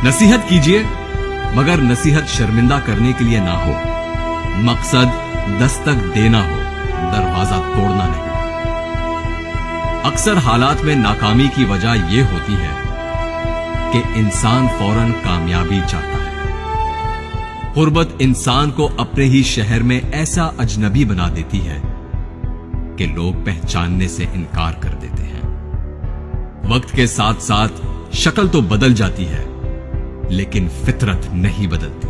नसीहत कीजिए, मगर नसीहत शर्मिंदा करने के लिए ना हो। मकसद दस्तक देना हो, दरवाजा तोड़ना नहीं। अक्सर हालात में नाकामी की वजह यह होती है कि इंसान फौरन कामयाबी चाहता है। गुर्बत इंसान को अपने ही शहर में ऐसा अजनबी बना देती है कि लोग पहचानने से इनकार कर देते हैं। वक्त के साथ साथ शक्ल तो बदल जाती है, लेकिन फितरत नहीं बदलती।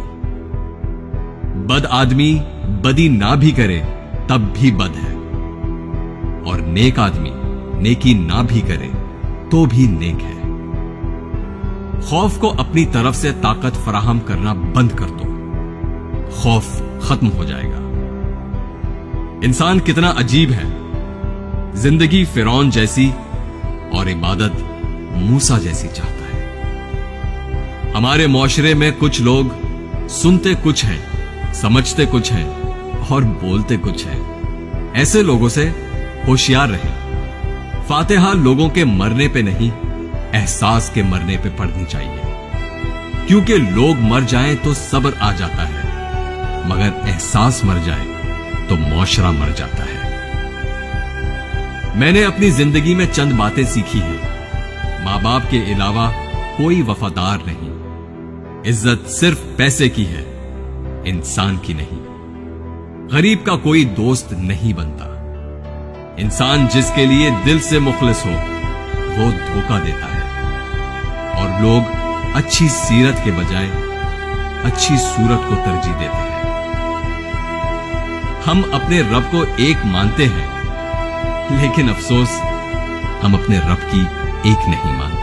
बद आदमी बदी ना भी करे तब भी बद है, और नेक आदमी नेकी ना भी करे तो भी नेक है। खौफ को अपनी तरफ से ताकत फराहम करना बंद कर दो, खौफ खत्म हो जाएगा। इंसान कितना अजीब है, जिंदगी फिरौन जैसी और इबादत मूसा जैसी चाहता है। हमारे मुआशरे में कुछ लोग सुनते कुछ हैं, समझते कुछ हैं और बोलते कुछ हैं। ऐसे लोगों से होशियार रहें। फातिहा लोगों के मरने पे नहीं, एहसास के मरने पे पढ़नी चाहिए, क्योंकि लोग मर जाएं तो सब्र आ जाता है, मगर एहसास मर जाए तो मुआशरा मर जाता है। मैंने अपनी जिंदगी में चंद बातें सीखी हैं। मां बाप के अलावा कोई वफादार नहीं। इज्जत सिर्फ पैसे की है, इंसान की नहीं। गरीब का कोई दोस्त नहीं बनता। इंसान जिसके लिए दिल से मुखलिस हो, वो धोखा देता है। और लोग अच्छी सीरत के बजाय अच्छी सूरत को तरजीह देते हैं। हम अपने रब को एक मानते हैं, लेकिन अफसोस हम अपने रब की एक नहीं मानते।